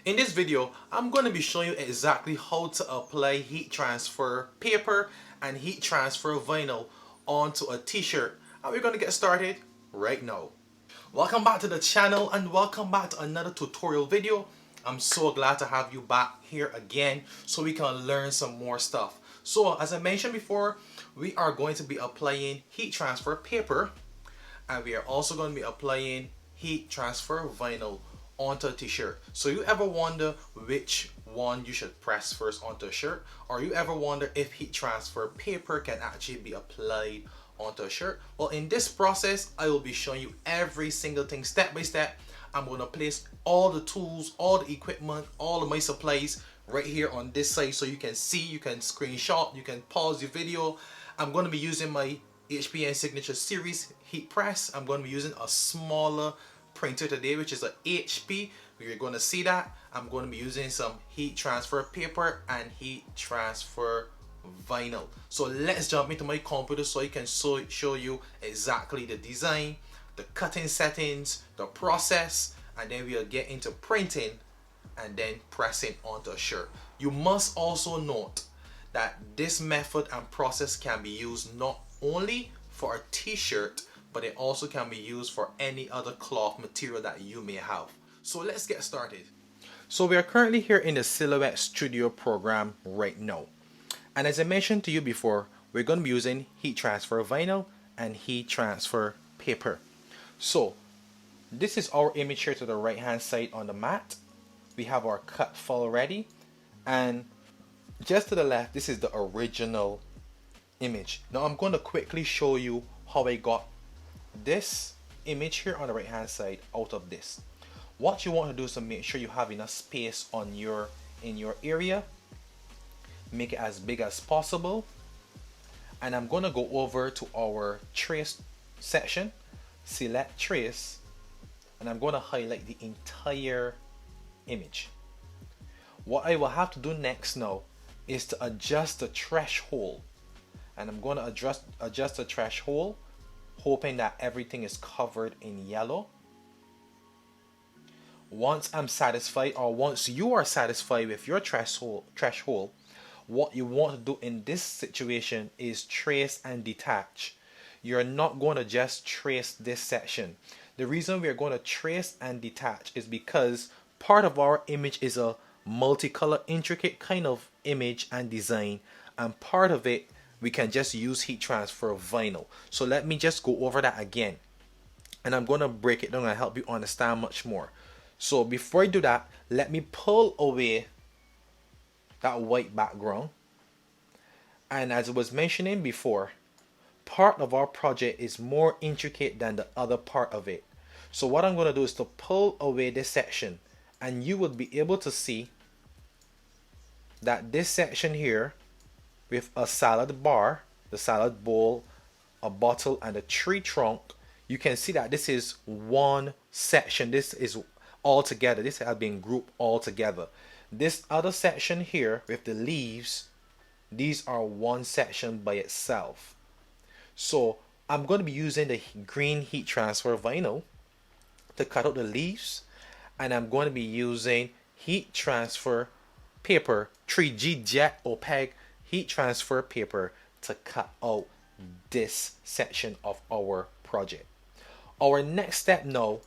In this video, I'm going to be showing you exactly how to apply heat transfer paper and heat transfer vinyl onto a t-shirt. And we're going to get started right now. Welcome back to the channel and welcome back to another tutorial video. I'm so glad to have you back here again so we can learn some more stuff. So as I mentioned before, we are going to be applying heat transfer paper and we are also going to be applying heat transfer vinyl onto a t-shirt. So you ever wonder which one you should press first onto a shirt, or you ever wonder if heat transfer paper can actually be applied onto a shirt? Well, in this process I will be showing you every single thing step by step. I'm going to place all the tools, all the equipment, all of my supplies right here on this side so you can see, you can screenshot, you can pause the video. I'm going to be using my HPN Signature Series heat press. I'm going to be using a smaller printer today, which is a HP. You're going to see that. I'm going to be using some heat transfer paper and heat transfer vinyl. So let's jump into my computer so I can show you exactly the design, the cutting settings, the process, and then we'll get into printing and then pressing onto a shirt. You must also note that this method and process can be used not only for a t-shirt, but it also can be used for any other cloth material that you may have. So let's get started. So we are currently here in the Silhouette Studio program right now. And as I mentioned to you before, we're going to be using heat transfer vinyl and heat transfer paper. So this is our image here to the right hand side on the mat. We have our cut file ready, and just to the left, this is the original image. Now I'm going to quickly show you how I got this image here on the right hand side out of this. What you want to do is to make sure you have enough space on in your area. Make it as big as possible. And I'm going to go over to our trace section, select trace, and I'm going to highlight the entire image. What I will have to do next now is to adjust the threshold, and I'm going to adjust the threshold, hoping that everything is covered in yellow. Once I'm satisfied, or once you are satisfied with your threshold, what you want to do in this situation is trace and detach. You're not going to just trace this section. The reason we're going to trace and detach is because part of our image is a multicolor, intricate kind of image and design, and part of it we can just use heat transfer vinyl. So let me just go over that again, and I'm going to break it down and help you understand much more. So before I do that, let me pull away that white background. And as I was mentioning before, part of our project is more intricate than the other part of it. So what I'm going to do is to pull away this section, and you would be able to see that this section here with a salad bar, the salad bowl, a bottle, and a tree trunk, you can see that this is one section. This is all together. This has been grouped all together. This other section here with the leaves, these are one section by itself. So I'm going to be using the green heat transfer vinyl to cut out the leaves, and I'm going to be using heat transfer paper, 3G jet opaque heat transfer paper to cut out this section of our project. Our next step now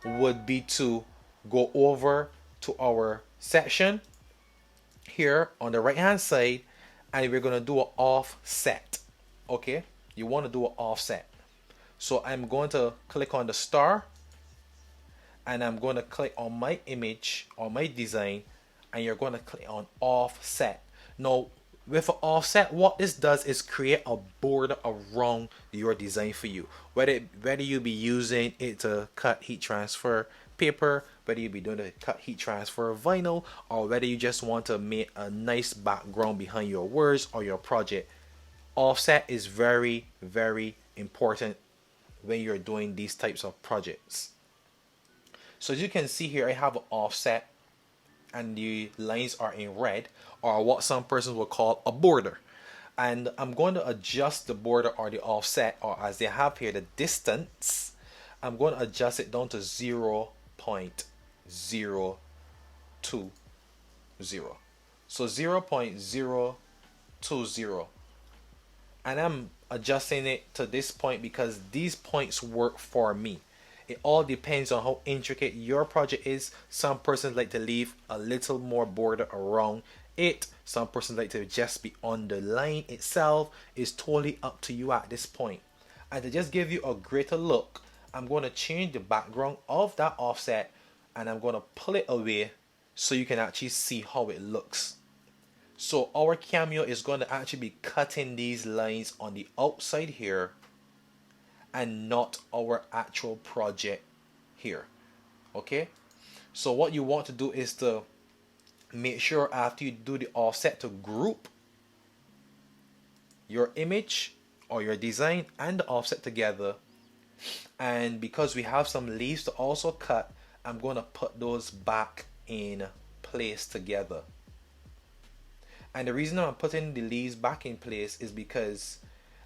would be to go over to our section here on the right hand side, and we're going to do an offset. Okay, you want to do an offset. So I'm going to click on the star, and I'm going to click on my image or my design, and you're going to click on offset. Now with an offset, what this does is create a border around your design for you. Whether you be using it to cut heat transfer paper, whether you be doing it to cut heat transfer vinyl, or whether you just want to make a nice background behind your words or your project, offset is very, very important when you're doing these types of projects. So as you can see here, I have an offset, and the lines are in red, or what some persons will call a border. And I'm going to adjust the border or the offset, or as they have here, the distance. I'm going to adjust it down to 0.02. So 0.020. And I'm adjusting it to this point because these points work for me. It all depends on how intricate your project is. Some persons like to leave a little more border around it. Some persons like to just be on the line itself. It's totally up to you at this point. And to just give you a greater look, I'm going to change the background of that offset and I'm going to pull it away so you can actually see how it looks. So our Cameo is going to actually be cutting these lines on the outside here and not our actual project here. Okay, so what you want to do is to make sure after you do the offset to group your image or your design and the offset together. And because we have some leaves to also cut, I'm going to put those back in place together. And the reason I'm putting the leaves back in place is because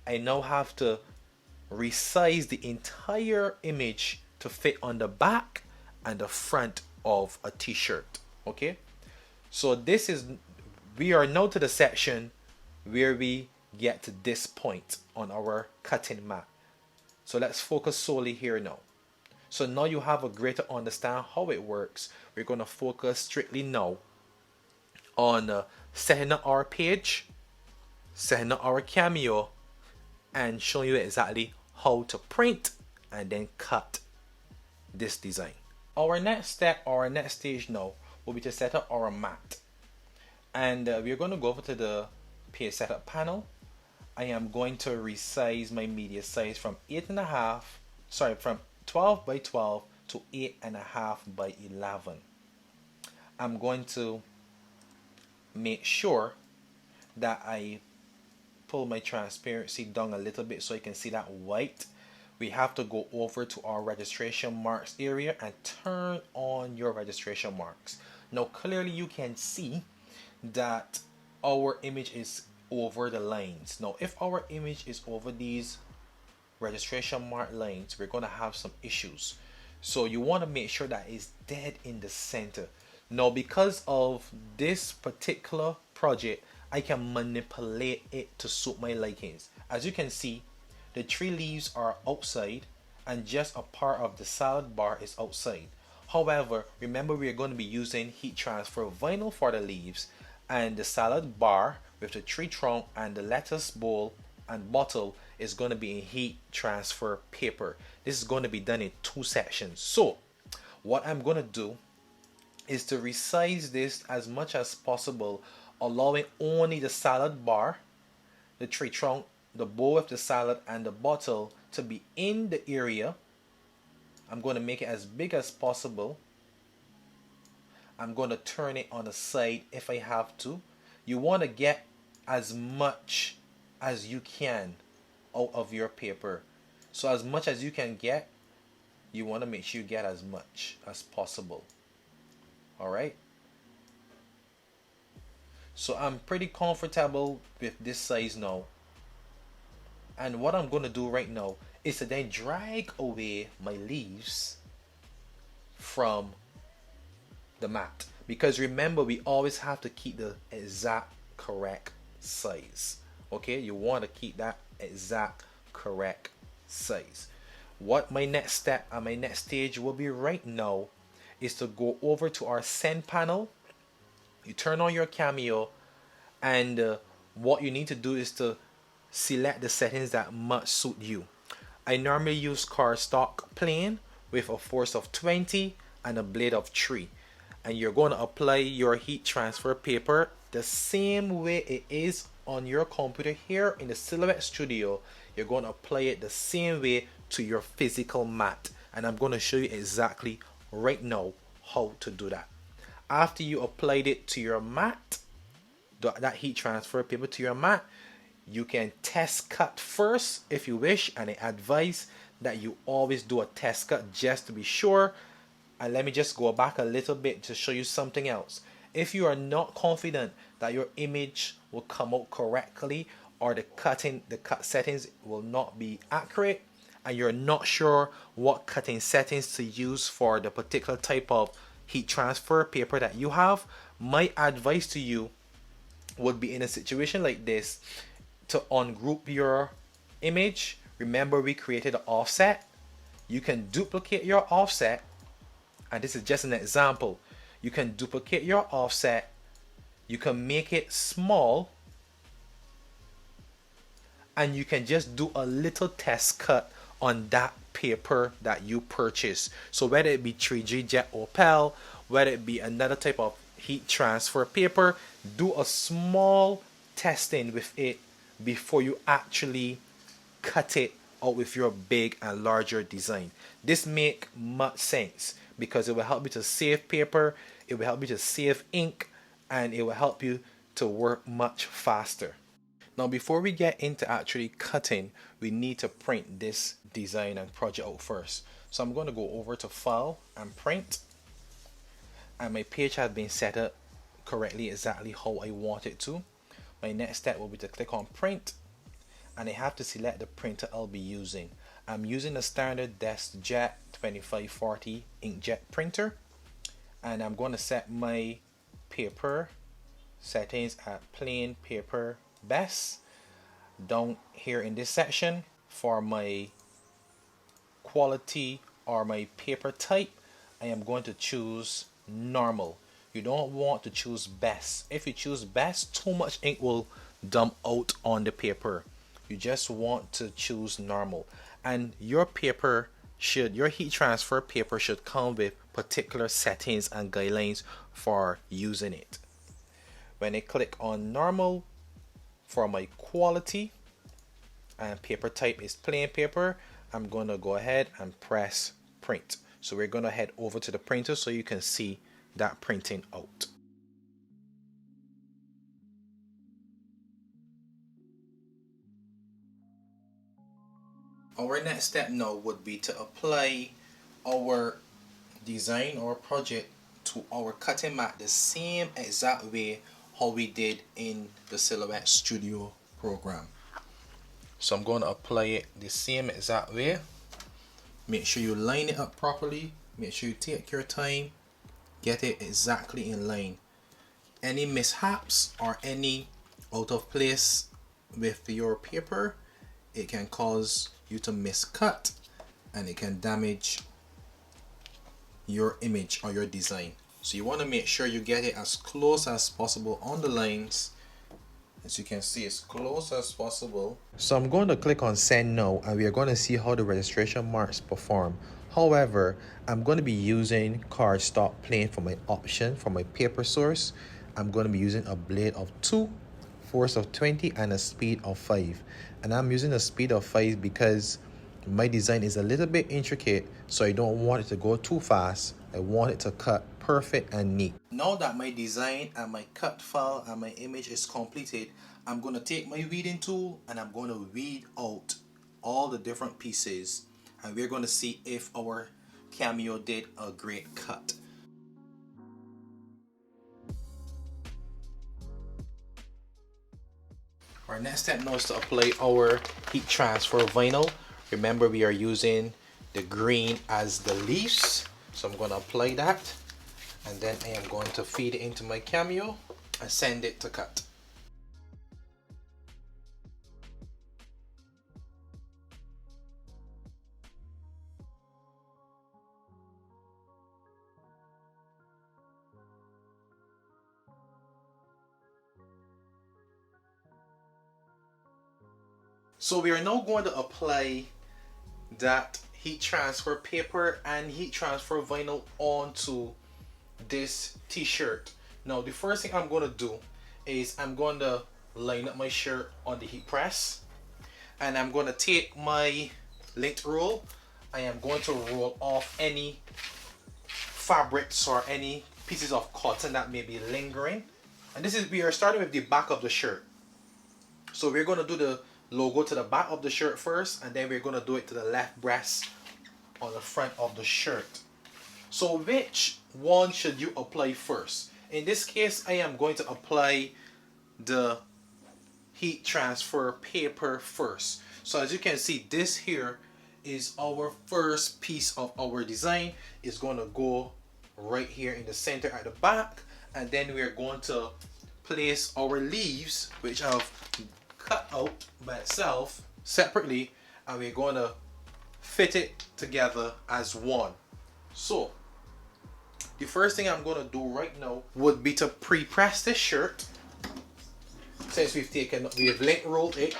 I now have to resize the entire image to fit on the back and the front of a t-shirt. Okay, so we are now to the section where we get to this point on our cutting mat. So let's focus solely here now. So now you have a greater understand how it works. We're going to focus strictly now on setting up our page, setting up our Cameo, and showing you exactly how to print and then cut this design. Our next step, our next stage now will be to set up our mat. And we're going to go over to the page setup panel. I am going to resize my media size from 12 by 12 to 8.5 by 11. I'm going to make sure that I pull my transparency down a little bit so you can see that white. We have to go over to our registration marks area and turn on your registration marks. Now clearly you can see that our image is over the lines. Now if our image is over these registration mark lines, we're going to have some issues. So you want to make sure that it's dead in the center. Now because of this particular project, I can manipulate it to suit my likings. As you can see, the 3 leaves are outside and just a part of the salad bar is outside. However, remember we are going to be using heat transfer vinyl for the leaves, and the salad bar with the tree trunk and the lettuce bowl and bottle is going to be in heat transfer paper. This is going to be done in 2 sections. So what I'm going to do is to resize this as much as possible, allowing only the salad bar, the tree trunk, the bowl with the salad, and the bottle to be in the area. I'm going to make it as big as possible. I'm going to turn it on the side if I have to. You want to get as much as you can out of your paper. So as much as you can get, you want to make sure you get as much as possible. Alright, so I'm pretty comfortable with this size now, and what I'm going to do right now is to then drag away my leaves from the mat, because remember we always have to keep the exact correct size. Okay, you want to keep that exact correct size. What my next step and my next stage will be right now is to go over to our send panel. You turn on your Cameo, and what you need to do is to select the settings that must suit you. I normally use Cardstock plain with a force of 20 and a blade of 3, and you're going to apply your heat transfer paper the same way it is on your computer here in the Silhouette Studio. You're going to apply it the same way to your physical mat, and I'm going to show you exactly right now how to do that. After you applied it to your mat, that heat transfer paper to your mat, you can test cut first if you wish, and I advise that you always do a test cut just to be sure. And let me just go back a little bit to show you something else. If you are not confident that your image will come out correctly, or the cut settings will not be accurate, and you're not sure what cutting settings to use for the particular type of heat transfer paper that you have, my advice to you would be, in a situation like this, to ungroup your image. Remember, we created an offset. You can duplicate your offset, and this is just an example. You can duplicate your offset, you can make it small, and you can just do a little test cut on that paper that you purchase. So whether it be 3G jet or apparel, whether it be another type of heat transfer paper, do a small testing with it before you actually cut it out with your big and larger design. This make much sense because it will help you to save paper, it will help you to save ink, and it will help you to work much faster. Now before we get into actually cutting, we need to print this design and project out first. So I'm going to go over to File and Print, and my page has been set up correctly, exactly how I want it to. My next step will be to click on Print, and I have to select the printer I'll be using. I'm using a standard DeskJet 2540 Inkjet Printer, and I'm going to set my paper settings at plain paper best. Down here in this section, for my quality or my paper type, I am going to choose normal. You don't want to choose best. If you choose best, too much ink will dump out on the paper. You just want to choose normal. And your paper should, your heat transfer paper should come with particular settings and guidelines for using it. When I click on normal, for my quality and paper type is plain paper, I'm going to go ahead and press print. So we're going to head over to the printer so you can see that printing out. Our next step now would be to apply our design or project to our cutting mat the same exact way how we did in the Silhouette Studio program. So I'm going to apply it the same exact way. Make sure you line it up properly. Make sure you take your time. Get it exactly in line. Any mishaps or any out of place with your paper, it can cause you to miscut and it can damage your image or your design. So you want to make sure you get it as close as possible on the lines. As you can see, as close as possible. So I'm going to click on send now, and we are going to see how the registration marks perform. However, I'm going to be using Cardstock plain for my option for my paper source. I'm going to be using a blade of 2, force of 20, and a speed of 5. And I'm using a speed of 5 because my design is a little bit intricate, so I don't want it to go too fast. I want it to cut perfect and neat. Now that my design and my cut file and my image is completed, I'm going to take my weeding tool and I'm going to weed out all the different pieces, and we're going to see if our Cameo did a great cut. Our next step now is to apply our heat transfer vinyl. Remember, we are using the green as the leaves, so I'm going to apply that, and then I am going to feed it into my Cameo and send it to cut. So we are now going to apply that heat transfer paper and heat transfer vinyl onto this t-shirt. Now the first thing I'm going to do is I'm going to line up my shirt on the heat press, and I'm going to take my lint roll. I am going to roll off any fabrics or any pieces of cotton that may be lingering. And this is, we are starting with the back of the shirt. So we're going to do the logo to the back of the shirt first, and then we're going to do it to the left breast on the front of the shirt. So which one should you apply first? In this case, I am going to apply the heat transfer paper first. So as you can see, this here is our first piece of our design. It's going to go right here in the center at the back, and then we're going to place our leaves, which I've cut out by itself separately, and we're going to fit it together as one. So the first thing I'm going to do right now would be to pre-press this shirt. Since we've lint rolled it,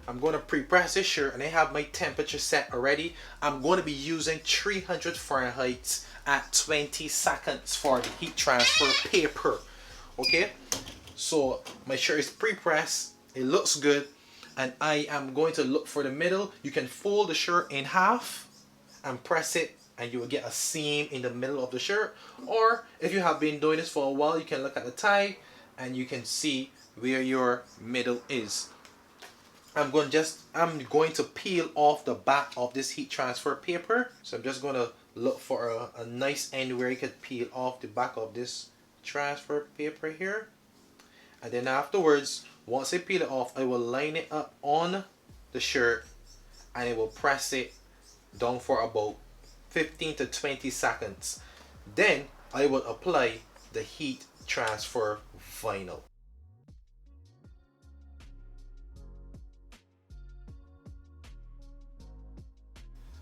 I'm going to pre-press this shirt, and I have my temperature set already. I'm going to be using 300 Fahrenheit at 20 seconds for the heat transfer paper. Okay, so my shirt is pre-pressed, it looks good, and I am going to look for the middle. You can fold the shirt in half and press it, and you will get a seam in the middle of the shirt. Or if you have been doing this for a while, you can look at the tie and you can see where your middle is. I'm going to peel off the back of this heat transfer paper. So I'm just going to look for a nice end where you could peel off the back of this transfer paper here. And then afterwards, once I peel it off, I will line it up on the shirt and I will press it down for about 15 to 20 seconds. Then I will apply the heat transfer vinyl.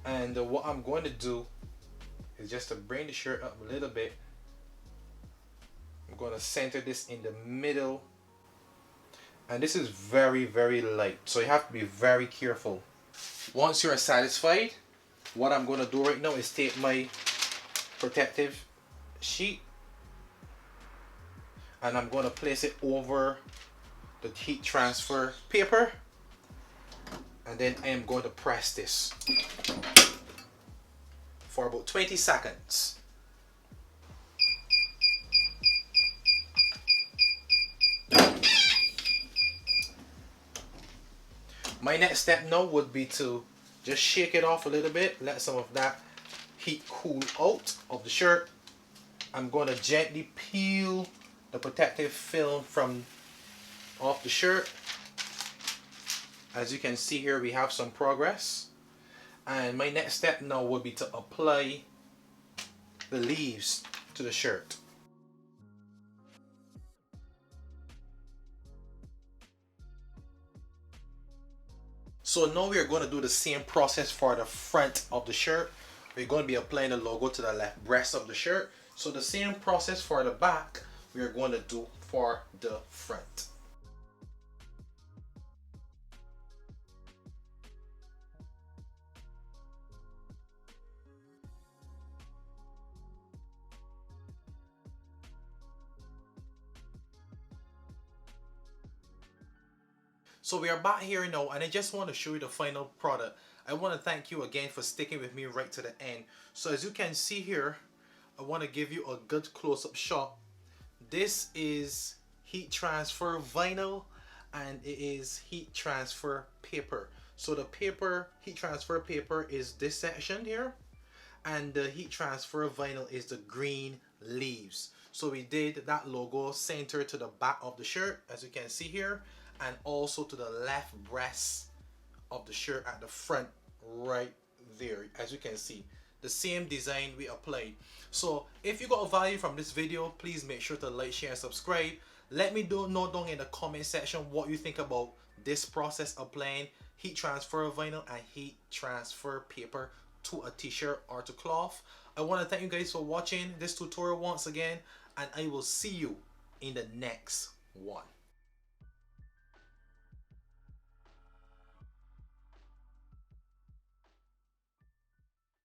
And what I'm going to do is just to bring the shirt up a little bit. I'm going to center this in the middle, and this is very, very light, so you have to be very careful. Once you're satisfied, what I'm going to do right now is take my protective sheet and I'm going to place it over the heat transfer paper, and then I am going to press this for about 20 seconds. My next step now would be to just shake it off a little bit, let some of that heat cool out of the shirt. I'm going to gently peel the protective film from off the shirt. As you can see here, we have some progress. And my next step now would be to apply the leaves to the shirt. So now we are going to do the same process for the front of the shirt. We're going to be applying the logo to the left breast of the shirt. So the same process for the back we are going to do for the front. So we are back here now, and I just want to show you the final product. I want to thank you again for sticking with me right to the end. So as you can see here, I want to give you a good close-up shot. This is heat transfer vinyl, and it is heat transfer paper. So the paper, heat transfer paper, is this section here, and the heat transfer vinyl is the green leaves. So we did that logo center to the back of the shirt, as you can see here, and also to the left breast of the shirt at the front right there. As you can see, the same design we applied. So if you got a value from this video, please make sure to like, share, and subscribe. Let me know down in the comment section what you think about this process, applying heat transfer vinyl and heat transfer paper to a t-shirt or to cloth. I want to thank you guys for watching this tutorial once again, and I will see you in the next one.